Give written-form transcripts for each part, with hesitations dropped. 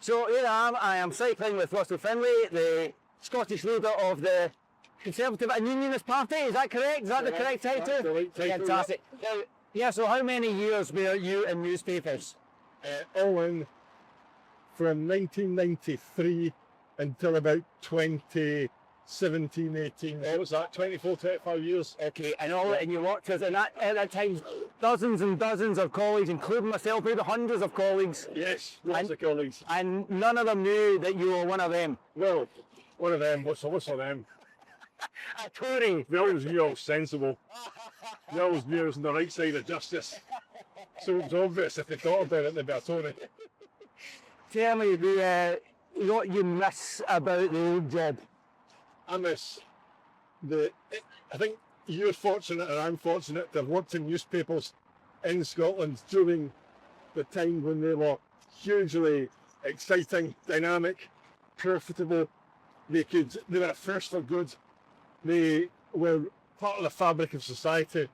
So here I am cycling with Russell Findlay, the Scottish leader of the Conservative and Unionist Party. Is that correct? Is that the correct title? Fantastic. Now, yeah, so how many years were you in newspapers? All in from 1993 until about 2017, 18. What was that? 24, 25 years. Okay, and all and you worked with, and at that time, dozens and dozens of colleagues, including myself, maybe hundreds of colleagues. Yes, lots of colleagues. And none of them knew that you were one of them. Well, one of them, what's of them? A Tory. They always knew I was sensible. They always knew I was on the right side of justice. So it was obvious if they thought about it, they'd be a Tory. Tell me what you miss about the old job. I miss I think you're fortunate and I'm fortunate to have worked in newspapers in Scotland during the time when they were hugely exciting, dynamic, profitable. They were a force for good. They were part of the fabric of society.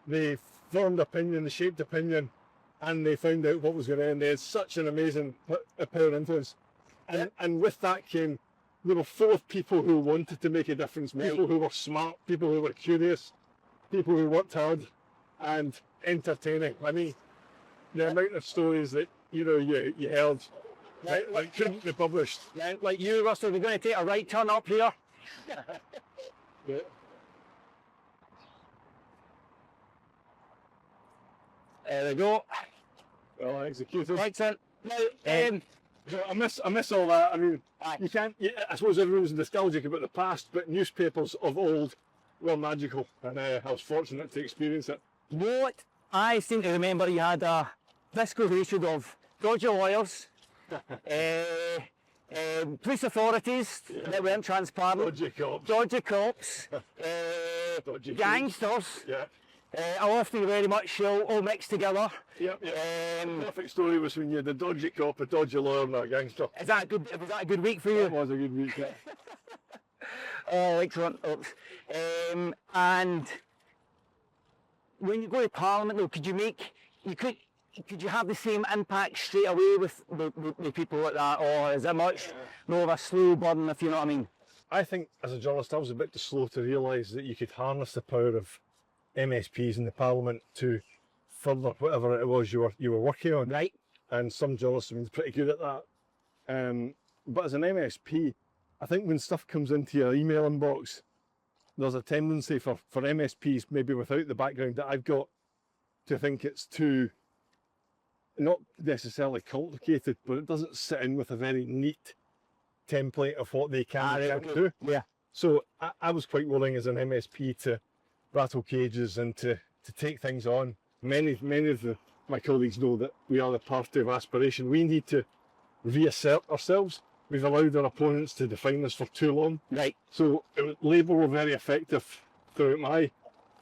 They formed opinion, they shaped opinion, and they found out what was going on. They had such an amazing power influence. And with that came, they were full of people who wanted to make a difference, people who were smart, people who were curious, people who worked hard, and entertaining. I mean, the amount of stories that you heard like couldn't be published. Now, like you, Russell, we're going to take a right turn up here. Yeah. There we go. Well, executed. Excellent. Now, I miss all that. I mean, you can't. I suppose everyone's nostalgic about the past, but newspapers of old were magical, and I was fortunate to experience it. what I seem to remember, you had a fiscal ratio of dodgy lawyers, police authorities that weren't transparent, dodgy cops, Dodgy gangsters. Yeah. Often very much all mixed together. Yep. The perfect story was when you had a dodgy cop, a dodgy lawyer, and a gangster. Is that good? Was that a good week for you? It was a good week. Yeah. Oh, excellent. And when you go to Parliament, though, could you have the same impact straight away with people like that, or is it much more of a slow burn, if you know what I mean? I think as a journalist, I was a bit too slow to realise that you could harness the power of MSPs in the Parliament to further whatever it was you were working on. Right. And some journalists have been pretty good at that. But as an MSP, I think when stuff comes into your email inbox, there's a tendency for MSPs, maybe without the background that I've got, to think it's too, not necessarily complicated, but it doesn't sit in with a very neat template of what they can and can't do. Yeah. So I was quite willing as an MSP to rattle cages and to take things on. Many of my colleagues know that we are the party of aspiration. We need to reassert ourselves. We've allowed our opponents to define us for too long. Right. So Labour were very effective throughout my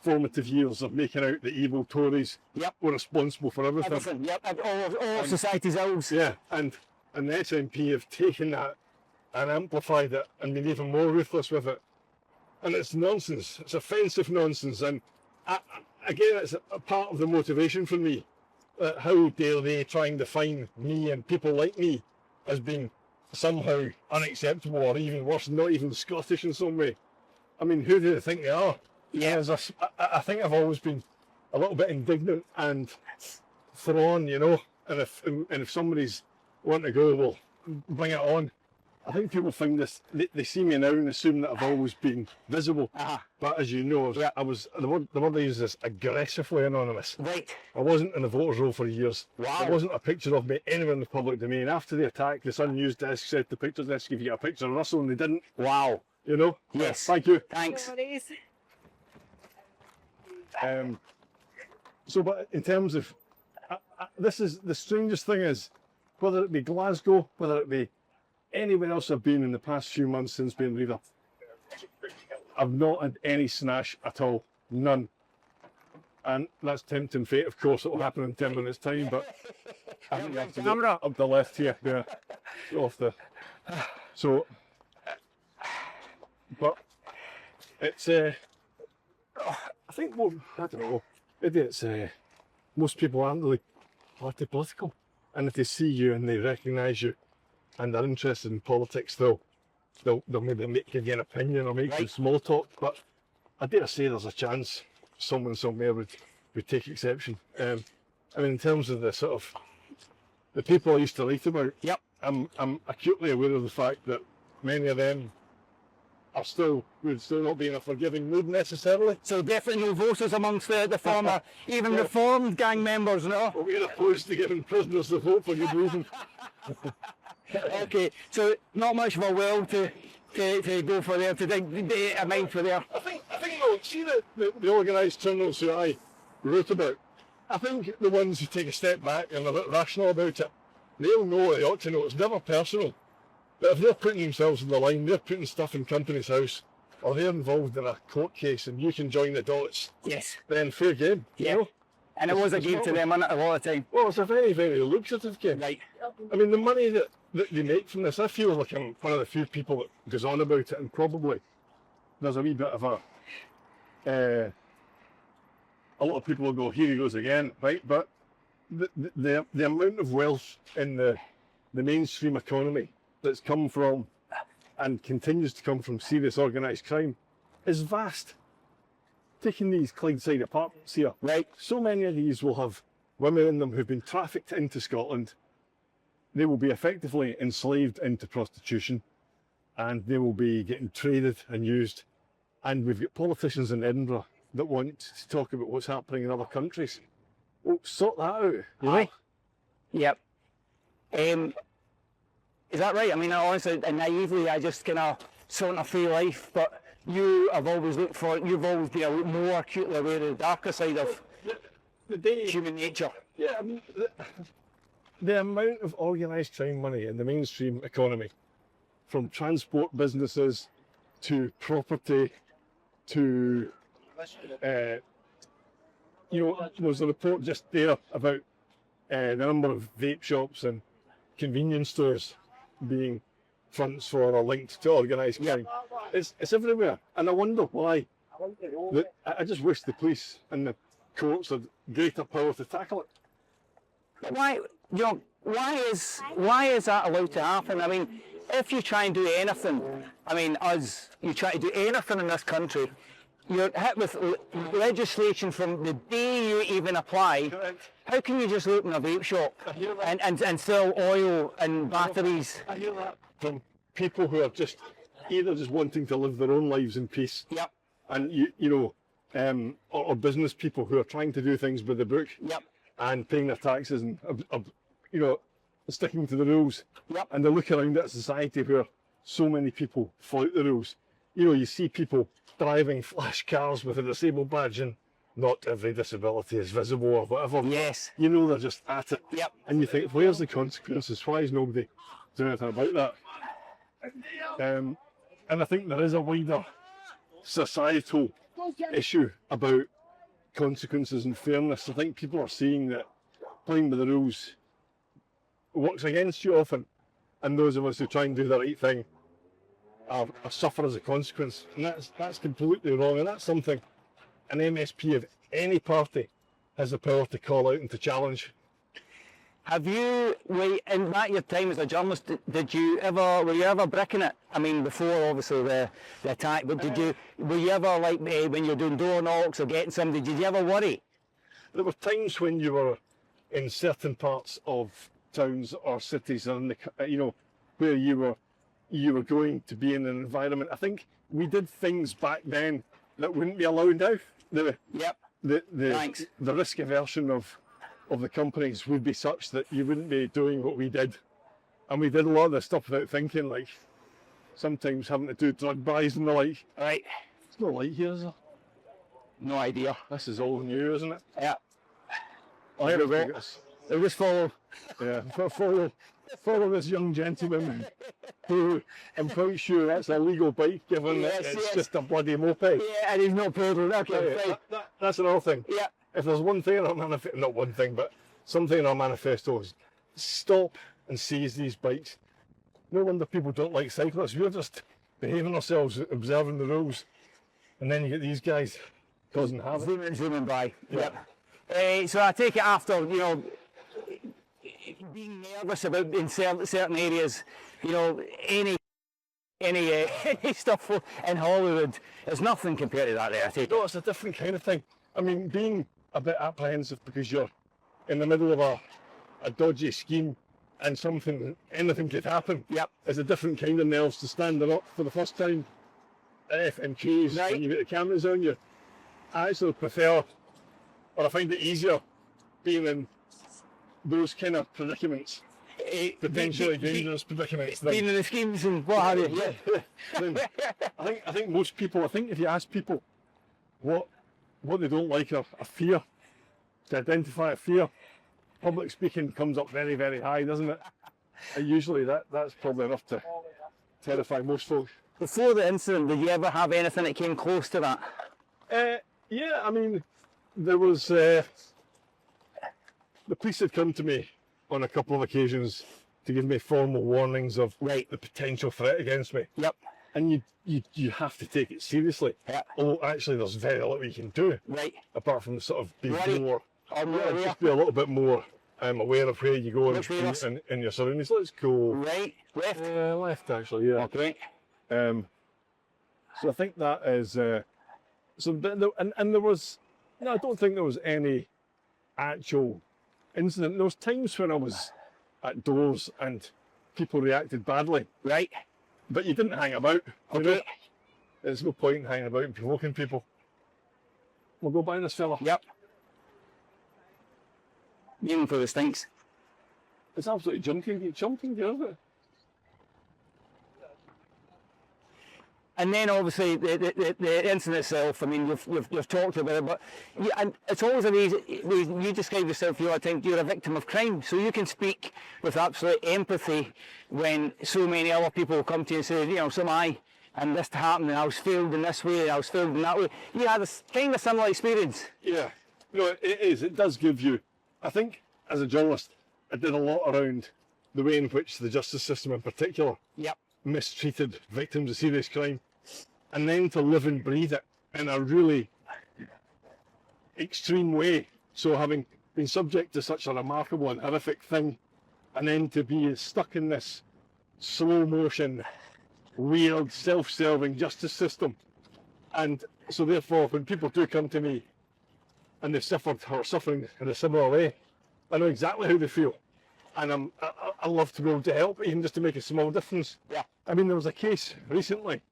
formative years of making out the evil Tories were responsible for everything. Everything. Yep. And all society's ills. Yeah, and the SNP have taken that and amplified it and been even more ruthless with it. And it's nonsense. It's offensive nonsense. And again, it's a part of the motivation for me. How dare they try and define me and people like me as being somehow unacceptable, or even worse, not even Scottish in some way? I mean, who do they think they are? Yeah. I think I've always been a little bit indignant and thrown, and if somebody's wanting to go, well, bring it on. I think people find this, they see me now and assume that I've always been visible. But as you know, I was, the word I use is aggressively anonymous. Right. I wasn't in the voters' roll for years. Wow. There wasn't a picture of me anywhere in the public domain. After the attack, the Sun News desk said to the pictures desk, if you get a picture of Russell, and they didn't. Wow. Yes. Thank you. Thanks. But in terms of, this is, the strangest thing is, whether it be Glasgow, whether it be anywhere else I've been in the past few months since being leader, I've not had any snash at all. None. And that's tempting fate, of course. It'll happen in 10 minutes' time, but I think you have to do it up the left here. Yeah. Off the. So, but it's, I think, well, I don't know, maybe it's, most people aren't really party political. And if they see you and they recognise you, and they're interested in politics, they'll maybe give you an opinion or make some Right. small talk. But I dare say there's a chance someone somewhere would take exception. I mean, in terms of the sort of the people I used to write about, Yep. I'm acutely aware of the fact that many of them would still not be in a forgiving mood necessarily. So definitely no voters amongst the former, even Yeah. reformed gang members, no? But we're opposed to giving prisoners the vote for good reason. Okay, so not much of a will to go for there, to dig a mind for there. I think though, see the organised criminals who I wrote about, I think the ones who take a step back and are a bit rational about it, they'll know what they ought to know. It's never personal. But if they're putting themselves on the line, they're putting stuff in company's house, or they're involved in a court case and you can join the dots, Yes. then fair game. Yeah. You know? And it was a It's game not to like- them, wasn't it, a lot of the time? Well, it's a very, very lucrative game. Right. I mean, the money that they make from this, I feel like I'm one of the few people that goes on about it, and probably there's a wee bit of a lot of people will go, here he goes again, right? But the amount of wealth in the mainstream economy that's come from and continues to come from serious organised crime is vast. Taking these Clydeside apartments here, Right. so many of these will have women in them who've been trafficked into Scotland. They will be effectively enslaved into prostitution, and they will be getting traded and used. And we've got politicians in Edinburgh that want to talk about what's happening in other countries. Well, sort that out, you know? Aye. Yep. Is that right? I mean, honestly, and naively, I just kind of sort of free life, but you've always been a lot more acutely aware of the darker side of The day, human nature. yeah, I mean, the amount of organised crime money in the mainstream economy, from transport businesses to property to, you know, there was a report just there about the number of vape shops and convenience stores being fronts for or linked to organised crime. It's everywhere, and I wonder why. I just wish the police and the courts had greater power to tackle it. Why is that allowed to happen? I mean, if you try and do anything, you try to do anything in this country, you're hit with legislation from the day you even apply. Correct. How can you just open a vape shop hear that. and sell oil and batteries? I hear that from people who are just either just wanting to live their own lives in peace, Yep, and or business people who are trying to do things by the book yep, and paying their taxes and sticking to the rules. yep. And they look around at a society where so many people flout the rules. You know, you see people driving flash cars with a disabled badge, and not every disability is visible or whatever. Yes. You know, they're just at it. Yep. And you think, where's the consequences? Why is nobody doing anything about that? And I think there is a wider societal issue about consequences and fairness. I think people are seeing that playing by the rules works against you often, and those of us who try and do the right thing are suffer as a consequence. And that's completely wrong, and that's something an MSP of any party has the power to call out and to challenge. Have you, in that your time as a journalist, were you ever bricking it? I mean, before obviously the attack, but were you ever like when you're doing door knocks or getting somebody, did you ever worry? There were times when you were in certain parts of towns or cities, and where you were going to be in an environment. I think we did things back then that wouldn't be allowed now. Yep. The risk aversion of the companies would be such that you wouldn't be doing what we did. And we did a lot of this stuff without thinking, like sometimes having to do drug buys and the like. Right. It's no light here, is there? No idea. This is all new, isn't it? Yeah. I Here we go. It was follow. Yeah, follow this young gentleman who I'm quite sure that's a legal bike, given that Yes, it's yes. just a bloody moped. Yeah, and he's not peddling. Okay, Yeah, fine. that's another thing. Yeah. If there's one thing in our manifesto, not one thing, but something in our manifesto is stop and seize these bikes. No wonder people don't like cyclists. We're just behaving ourselves, observing the rules, and then you get these guys causing havoc. Zooming by. Yeah. Yep. So I take it after, being nervous about in certain areas, you know, any any stuff in Holyrood is nothing compared to that there, I take it. No, it's a different kind of thing. I mean, being a bit apprehensive because you're in the middle of a dodgy scheme and anything could happen. Yep. Is a different kind of nerves to standing up for the first time at FMQs Right. when you've got the cameras on you. I actually prefer, or I find it easier, being in those kind of predicaments, potentially dangerous predicaments. Being in the schemes and what have you. Yeah. I think most people, if you ask people what they don't like are a fear, to identify a fear, public speaking comes up very, very high, doesn't it? And usually that's probably enough to terrify most folks. Before the incident, did you ever have anything that came close to that? Yeah, I mean, there was, the police had come to me on a couple of occasions to give me formal warnings of the potential threat against me. Yep. And you have to take it seriously. Yeah. Although actually there's very little you can do. Right. Apart from sort of be Right. more, Aware. just be a little bit more aware of where you go Which way is? in your surroundings. Let's go Right, left. left actually, yeah. Okay. So I think that is, and there was, no, I don't think there was any actual incident. There was times when I was at doors and people reacted badly, Right. but you didn't hang about. You know? Okay. There's no point in hanging about and provoking people. We'll go by this fella. Yep. Even for the stinks. It's absolutely jumping, you know it? And then obviously the incident itself, I mean, you've talked about it, but and it's always a way you describe yourself, I think you're a victim of crime, so you can speak with absolute empathy when so many other people come to you and say, you know, so am I, and this happened, and I was failed in this way, I was failed in that way. You had a kind of similar experience. Yeah, no, it is. It does give you, I think, as a journalist, I did a lot around the way in which the justice system in particular Yep. mistreated victims of serious crime, and then to live and breathe it in a really extreme way. So having been subject to such a remarkable and horrific thing, and then to be stuck in this slow motion, weird, self-serving justice system. And so therefore, when people do come to me and they've suffered or suffering in a similar way, I know exactly how they feel. And I love to be able to help, even just to make a small difference. Yeah. I mean, there was a case recently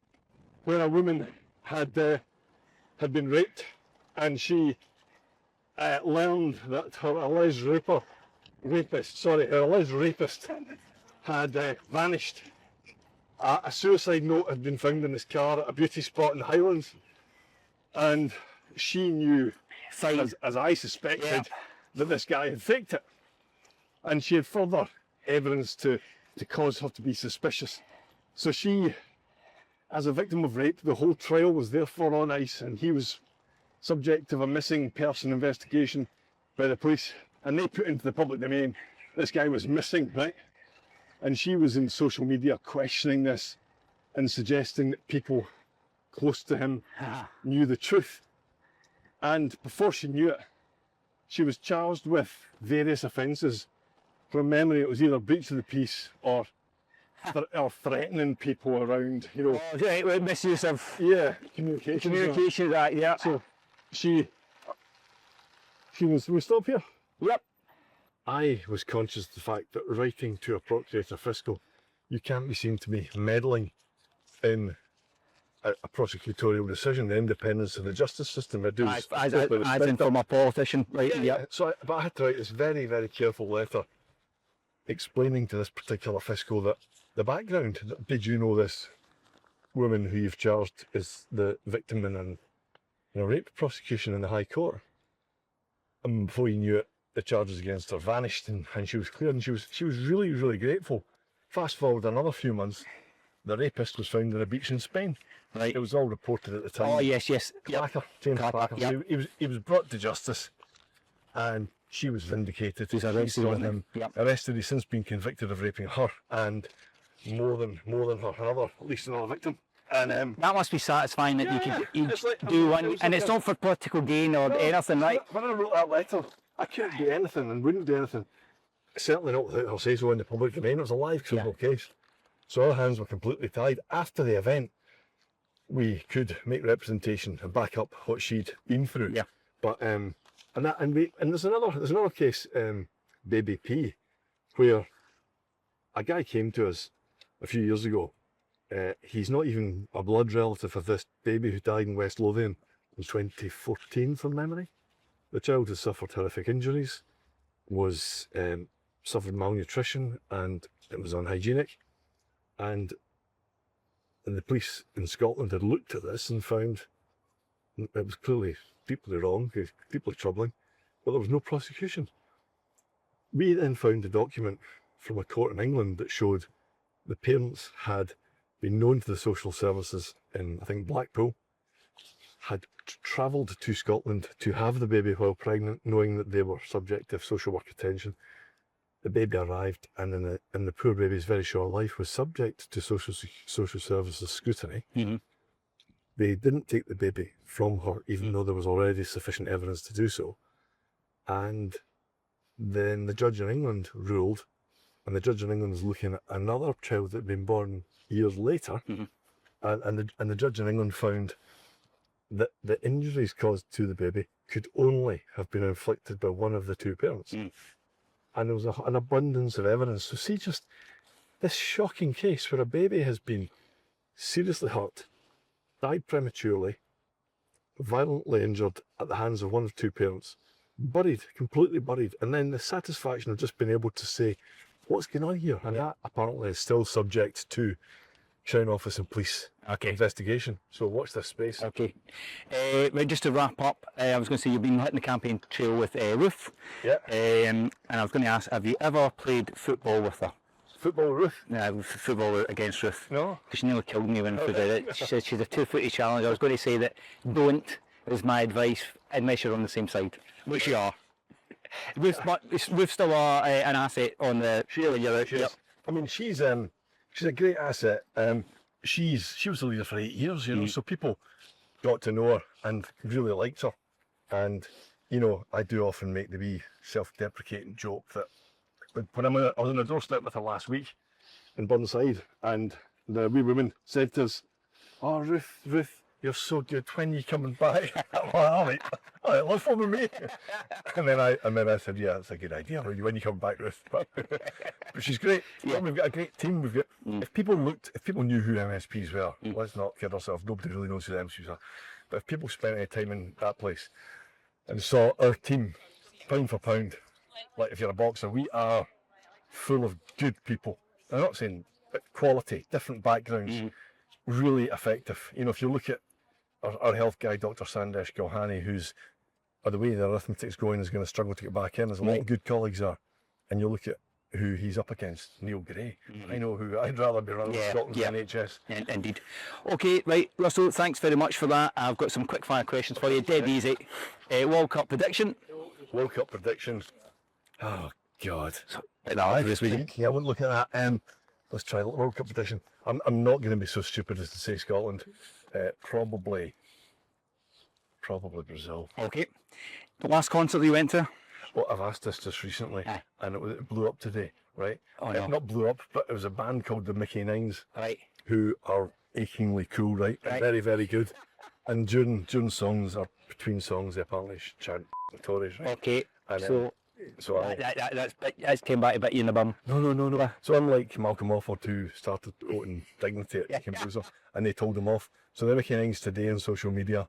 where a woman had been raped, and she learned that her alleged rapist had vanished. A suicide note had been found in his car at a beauty spot in the Highlands, and she knew, as I suspected, that this guy had faked it. And she had further evidence to cause her to be suspicious. So she, as a victim of rape, the whole trial was therefore on ice, and he was subject of a missing person investigation by the police. And they put into the public domain, this guy was missing, right? And she was in social media questioning this and suggesting that people close to him knew the truth. And before she knew it, she was charged with various offences. From memory, it was either breach of the peace or threatening people around, you know. Oh, right, with misuse of Communication. right, yeah. So she was, we stop here? Yep. I was conscious of the fact that writing to a procurator fiscal, you can't be seen to be meddling in a prosecutorial decision, the independence of the justice system. I do. As in from a politician, right? Yeah. So, but I had to write this very, very careful letter explaining to this particular fiscal that the background. Did you know this woman who you've charged is the victim in a rape prosecution in the High Court? And before you knew it, the charges against her vanished, and she was cleared, and she was really, really grateful. Fast forward another few months, the rapist was found on a beach in Spain. Right. It was all reported at the time. Oh yes. James Clacker. Yep. So he was brought to justice, and she was vindicated. He's arrested He's got with him. Yep. Arrested. He's since been convicted of raping her and more than her, at least another victim. And that must be satisfying that you could do one, and it's not for political gain or anything, right? When I wrote that letter, I couldn't do anything and wouldn't do anything certainly not without her say-so in the public domain. It was a live criminal case. So our hands were completely tied. After the event, we could make representation and back up what she'd been through. Yeah. But and there's another case, Baby P, where a guy came to us a few years ago. He's not even a blood relative of this baby who died in West Lothian in 2014 from memory. The child has suffered horrific injuries, was suffered malnutrition, and it was unhygienic. And the police in Scotland had looked at this and found it was clearly deeply wrong, deeply troubling, but there was no prosecution. We then found a document from a court in England that showed the parents had been known to the social services in, I think, Blackpool, had travelled to Scotland to have the baby while pregnant, knowing that they were subject to social work attention. The baby arrived, and in the poor baby's very short life was subject to social services scrutiny. Mm-hmm. They didn't take the baby from her, even though there was already sufficient evidence to do so. And then the judge in England ruled, and the judge in England was looking at another child that had been born years later, and the judge in England found that the injuries caused to the baby could only have been inflicted by one of the two parents. And there was an abundance of evidence. So see just this shocking case where a baby has been seriously hurt, died prematurely, violently injured at the hands of one of two parents, buried, completely buried, and then the satisfaction of just being able to say, what's going on here? And that apparently is still subject to Crown Office and police investigation. So watch this space. Okay. Right, just to wrap up, I was going to say you've been hitting the campaign trail with Ruth. Yeah. And I was going to ask, have you ever played football with her? Football with Ruth? Yeah, football against Ruth. No. Because she nearly killed me when we did it. She said she's a 2-footy challenge. I was going to say that don't is my advice unless you're on the same side, which you are. Ruth's still an asset on the... She is. I mean, she's a great asset. She was the leader for 8 years, you know, so people got to know her and really liked her. And, you know, I do often make the wee self-deprecating joke that when I was on the doorstep with her last week in Burnside, and the wee woman said to us, "Oh, Ruth, you're so good. When are you coming back?" Well, all right, let's follow me. And then I said, "Yeah, that's a good idea. When you come back, Ruth." But she's great. Yeah. We've got a great team. We've got. If people knew who MSPs were, let's not kid ourselves. Nobody really knows who the MSPs are. But if people spent any time in that place and saw our team, pound for pound, like if you're a boxer, we are full of good people. I'm not saying quality, different backgrounds, really effective. You know, if you look at our health guy, Dr. Sandesh Gauhani, who's, by the way the arithmetic's going, is going to struggle to get back in, as a lot of good colleagues are. And you look at who he's up against, Neil Gray. I know who I'd rather be running Scotland's NHS. Indeed. Okay, right, Russell, thanks very much for that. I've got some quick fire questions for you, dead easy. World Cup prediction? World Cup prediction. Oh, God. I wouldn't look at that. Let's try the World Cup prediction. I'm not going to be so stupid as to say Scotland. Probably Brazil. Okay. The last concert you went to? Well, I've asked this just recently, and it blew up today, right? Oh, no. Not blew up, but it was a band called the Mickey Nines, right? Who are achingly cool, right? Very, very good. And during songs, or between songs, they apparently chant the Tories, right? Okay. And, so that's came back to bite you in the bum. No. So unlike Malcolm Offord, who started voting dignity at Composer, and they told him off. So the Mickey Nines today on social media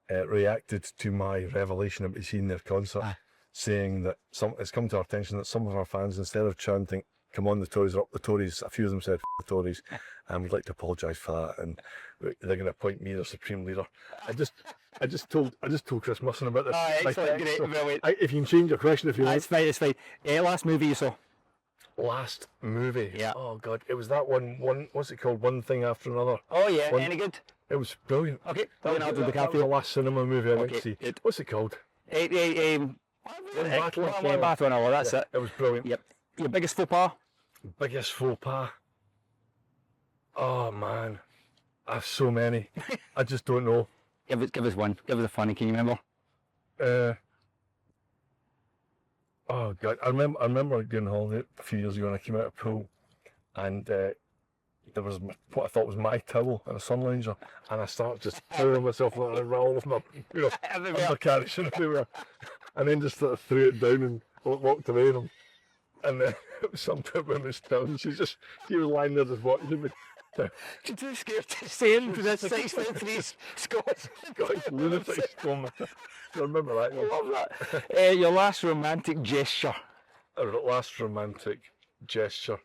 reacted to my revelation about seeing their concert, saying that it's come to our attention that some of our fans, instead of chanting "Come on, the Tories are up the Tories," a few of them said "F the Tories," and we'd like to apologise for that. And they're going to appoint me their supreme leader. I just told Chris Musson about this. Excellent, great, brilliant. If you can change your question if you like. It's fine. Last movie you saw? Last movie? Yeah. Oh God, it was that one. What's it called? One Thing After Another. Oh yeah. Any good? It was brilliant. Okay. That was the last cinema movie I went to see. What's it called? One Battle an Hour. That's it. It was brilliant. Yep. Your biggest faux pas? Biggest faux pas? Oh man, I have so many. I just don't know. Give us one. Give us a funny. Can you remember? Oh God, I remember going on holiday a few years ago, and I came out of pool, and there was what I thought was my towel and a sun lounger, and I started just throwing myself around all of my, undercarriage everywhere, and then just sort of threw it down and walked away. And then it was some woman's town. She was lying there just watching me. You're too scared to say it for this 6'3" Scots. Scottish lunatic storm. I remember that. I love that. Your last romantic gesture. Last romantic gesture.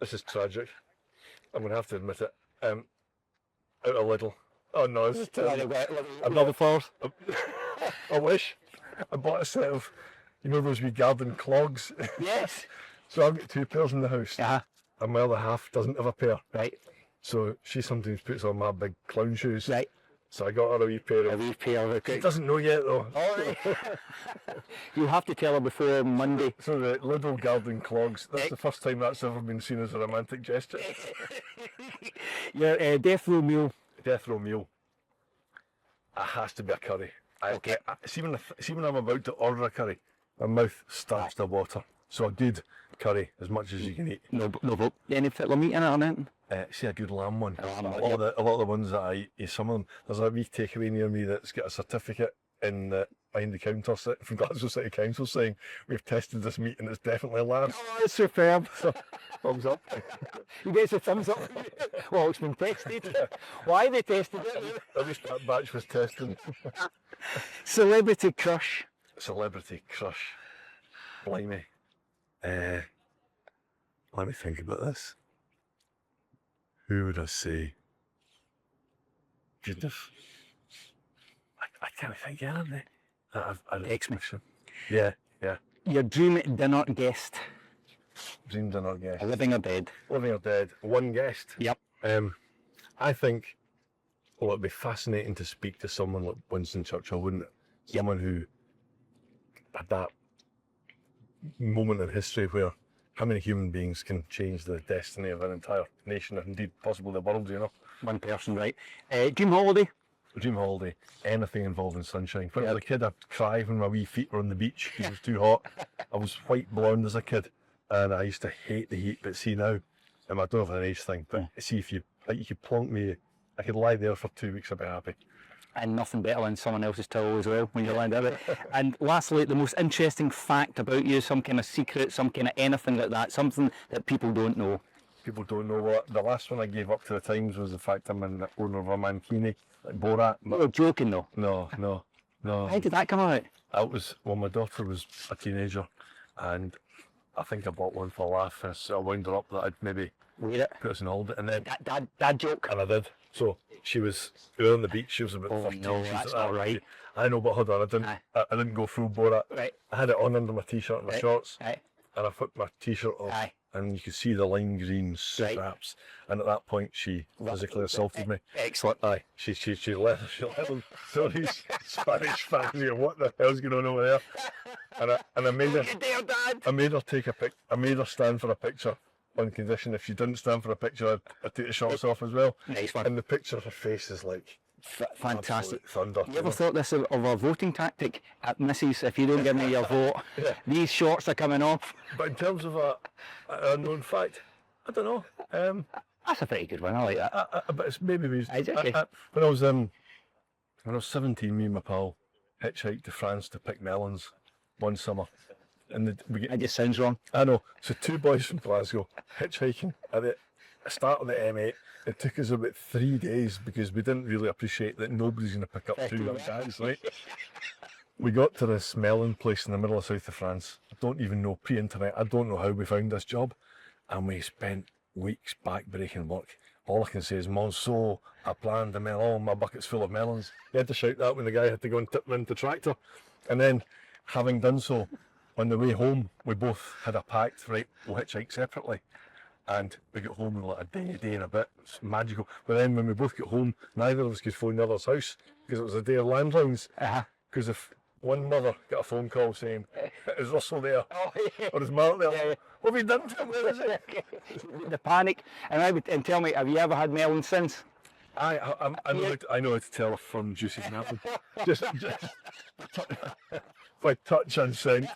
This is tragic. I'm going to have to admit it. Out a little. Oh no, this is terrible. Another flowers. I wish. I bought a set of, those wee garden clogs. Yes. So I've got 2 pairs in the house. And my other half doesn't have a pair. Right. So she sometimes puts on my big clown shoes. Right. So I got her a wee pair. She doesn't know yet though. All right. You'll have to tell her before Monday. So the little garden clogs, that's the first time that's ever been seen as a romantic gesture. Your death row meal. Death row meal. It has to be a curry. Okay. See when I'm about to order a curry, my mouth starts to water. So a good curry, as much as you can eat. No, any particular meat in it or anything? See a good lamb one. A lamb a one, lot of the ones that I eat, some of them, there's a wee takeaway near me that's got a certificate behind the counter from Glasgow City Council saying we've tested this meat and it's definitely lamb. Oh, it's superb. So, thumbs up. You get a thumbs up. Well, it's been tested. Why they tested it? At least that batch was tested. Celebrity crush. Celebrity crush. Blimey. Let me think about this. Who would I say? Goodness. I can't think of anything. X-Men. Yeah. Your dream dinner guest. Dream dinner guest. Living or dead. Living or dead. One guest. Yep. I think, it'd be fascinating to speak to someone like Winston Churchill, wouldn't it? Someone who had that moment in history where how many human beings can change the destiny of an entire nation, and indeed possibly the world, One person, right. Dream holiday. Dream holiday, anything involving sunshine. When I was a kid, I'd cry when my wee feet were on the beach because it was too hot. I was white blonde as a kid, and I used to hate the heat. But see now, I don't know if it's an age thing, but see if you could plonk me, I could lie there for 2 weeks, I'd be happy. And nothing better than someone else's towel as well when you land in it. And lastly, the most interesting fact about you, some kind of secret, some kind of anything like that, something that people don't know. People don't know what. The last one I gave up to the Times was the fact I'm an owner of a mankini, like Borat. You're joking though. No. How did that come out? That was when my daughter was a teenager, and I think I bought one for a laugh, and so I wound her up that I'd maybe Wear it. put us on holiday, and then Dad joke. and I did. So we were on the beach. She was about 13. No, she was that's at not that right. age. I know, but hold on, I didn't go full Borat. Right. I had it on under my t-shirt and my shorts, Right. and I put my t-shirt off, Aye. and you could see the lime green straps. And at that point, she physically assaulted me. Excellent. Aye, she let him tell these Spanish fans here what the hell's going on over there. And I made her. You dare, Dad. I made her take a pic. I made her stand for a picture on condition if she didn't stand for a picture, I'd take the shorts off as well. Nice one. And the picture of her face is like Fantastic. thunder. You ever thought this of a voting tactic? Missus, if you don't give me your vote, these shorts are coming off. But in terms of an unknown fact, I don't know. That's a pretty good one. I like that. But it's maybe Okay. when I was 17, me and my pal hitchhiked to France to pick melons one summer. And It just sounds wrong. I know. So 2 boys from Glasgow hitchhiking at the start of the M8. It took us about 3 days because we didn't really appreciate that nobody's going to pick up 2 young guys, right? We got to this melon place in the middle of south of France. I don't even know, pre-internet, I don't know how we found this job. And we spent weeks back-breaking work. All I can say is, Monceau, I planned a melon, my bucket's full of melons. They had to shout that when the guy had to go and tip them into the tractor. And then, having done so, on the way home, we both had a pact, right, we'll hitchhike separately. And we got home in like a day and a bit. It's magical. But then when we both got home, neither of us could phone the other's house because it was a day of landlines. Because if one mother got a phone call saying, is Russell there? Or is Mark there? What have you done to him? Where is it? The panic. And tell me, have you ever had melons since? I know how to tell a firm juicy from apple. just by touch and scent.